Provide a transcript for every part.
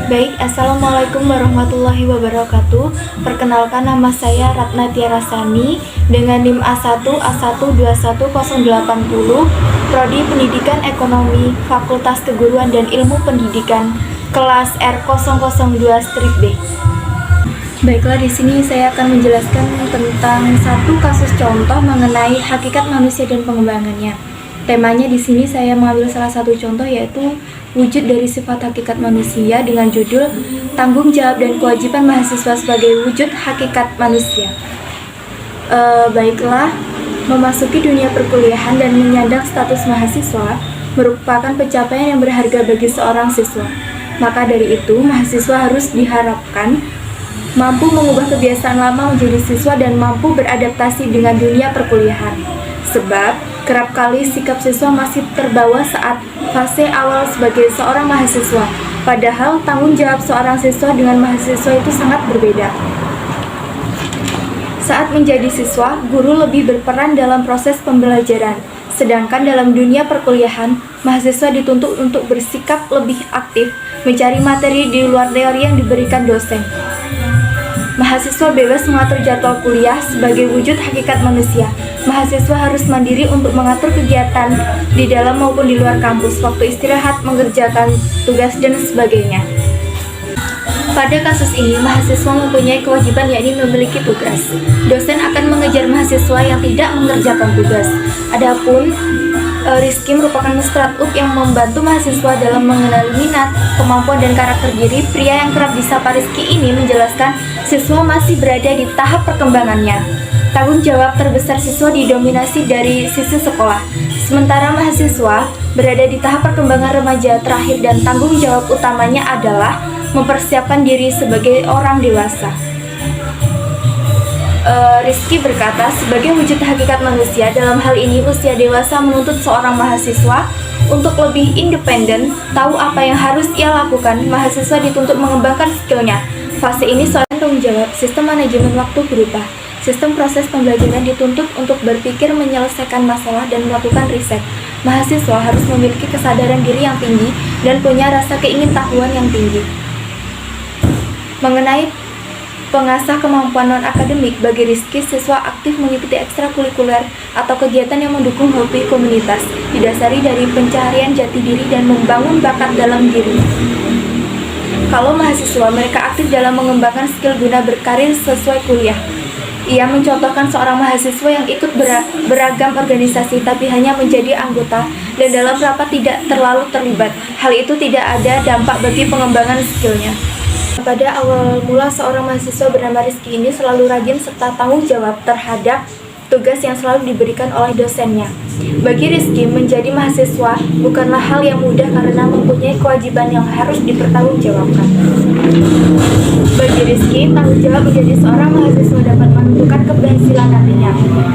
Baik, Assalamualaikum warahmatullahi wabarakatuh. Perkenalkan, nama saya Ratna Tiarasani dengan NIM A1A1210080, Prodi Pendidikan Ekonomi, Fakultas Keguruan dan Ilmu Pendidikan, kelas R002-B. Baiklah, di sini saya akan menjelaskan tentang satu kasus contoh mengenai hakikat manusia dan pengembangannya. Temanya di sini saya mengambil salah satu contoh, yaitu wujud dari sifat hakikat manusia dengan judul tanggung jawab dan kewajiban mahasiswa sebagai wujud hakikat manusia. Baiklah, memasuki dunia perkuliahan dan menyandang status mahasiswa merupakan pencapaian yang berharga bagi seorang siswa. Maka dari itu, mahasiswa harus diharapkan mampu mengubah kebiasaan lama menjadi siswa dan mampu beradaptasi dengan dunia perkuliahan. Sebab kerap kali sikap siswa masih terbawa saat fase awal sebagai seorang mahasiswa, padahal tanggung jawab seorang siswa dengan mahasiswa itu sangat berbeda. Saat menjadi siswa, guru lebih berperan dalam proses pembelajaran, sedangkan dalam dunia perkuliahan, mahasiswa dituntut untuk bersikap lebih aktif, mencari materi di luar teori yang diberikan dosen. Mahasiswa bebas mengatur jadwal kuliah sebagai wujud hakikat manusia. Mahasiswa harus mandiri untuk mengatur kegiatan di dalam maupun di luar kampus, waktu istirahat, mengerjakan tugas, dan sebagainya. Pada kasus ini, mahasiswa mempunyai kewajiban, yakni memiliki tugas. Dosen akan mengejar mahasiswa yang tidak mengerjakan tugas. Adapun Rizky merupakan startup yang membantu mahasiswa dalam mengenali minat, kemampuan, dan karakter diri. Pria yang kerap disapa Rizky ini menjelaskan siswa masih berada di tahap perkembangannya. Tanggung jawab terbesar siswa didominasi dari sisi sekolah, sementara mahasiswa berada di tahap perkembangan remaja terakhir dan tanggung jawab utamanya adalah mempersiapkan diri sebagai orang dewasa. Rizky berkata, sebagai wujud hakikat manusia, dalam hal ini usia dewasa menuntut seorang mahasiswa untuk lebih independen, tahu apa yang harus ia lakukan. Mahasiswa dituntut mengembangkan skillnya. Fase ini soal tanggung jawab, sistem manajemen waktu berubah. Sistem proses pembelajaran dituntut untuk berpikir, menyelesaikan masalah, dan melakukan riset. Mahasiswa harus memiliki kesadaran diri yang tinggi dan punya rasa keingintahuan yang tinggi. Mengenai pengasah kemampuan non-akademik, bagi Rizky, siswa aktif mengikuti ekstrakurikuler atau kegiatan yang mendukung hobi komunitas, didasari dari pencaharian jati diri dan membangun bakat dalam diri. Kalau mahasiswa, mereka aktif dalam mengembangkan skill guna berkarir sesuai kuliah. Ia mencontohkan seorang mahasiswa yang ikut beragam organisasi tapi hanya menjadi anggota dan dalam rapat tidak terlalu terlibat. Hal itu tidak ada dampak bagi pengembangan skillnya. Pada awal mula, seorang mahasiswa bernama Rizky ini selalu rajin serta tanggung jawab terhadap tugas yang selalu diberikan oleh dosennya. Bagi Rizky, menjadi mahasiswa bukanlah hal yang mudah karena mempunyai kewajiban yang harus dipertanggungjawabkan. Bagi Rizky, tanggung jawab menjadi seorang mahasiswa dapat menentukan keberhasilan nantinya.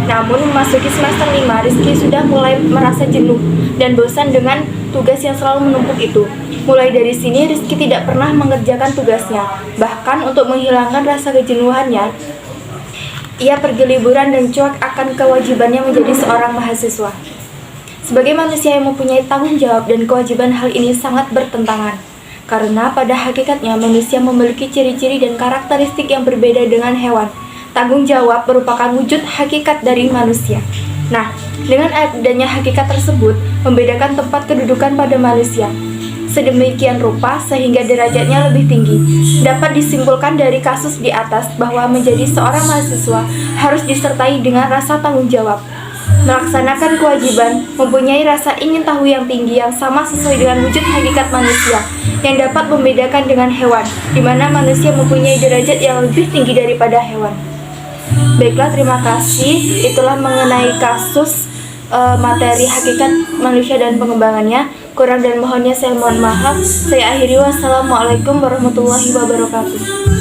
Namun, memasuki semester 5, Rizky sudah mulai merasa jenuh dan bosan dengan tugas yang selalu menumpuk itu. Mulai dari sini, Rizky tidak pernah mengerjakan tugasnya. Bahkan untuk menghilangkan rasa kejenuhannya, ia pergi liburan dan cuek akan kewajibannya menjadi seorang mahasiswa. Sebagai manusia yang mempunyai tanggung jawab dan kewajiban, hal ini sangat bertentangan. Karena pada hakikatnya manusia memiliki ciri-ciri dan karakteristik yang berbeda dengan hewan. Tanggung jawab merupakan wujud hakikat dari manusia. Nah, dengan adanya hakikat tersebut, membedakan tempat kedudukan pada manusia sedemikian rupa sehingga derajatnya lebih tinggi. Dapat disimpulkan dari kasus di atas bahwa menjadi seorang mahasiswa harus disertai dengan rasa tanggung jawab, melaksanakan kewajiban, mempunyai rasa ingin tahu yang tinggi yang sama sesuai dengan wujud hakikat manusia yang dapat membedakan dengan hewan, di mana manusia mempunyai derajat yang lebih tinggi daripada hewan. Baiklah, terima kasih. Itulah mengenai kasus materi hakikat manusia dan pengembangannya. Kurang dan mohonnya saya mohon maaf. Saya akhiri, wassalamualaikum warahmatullahi wabarakatuh.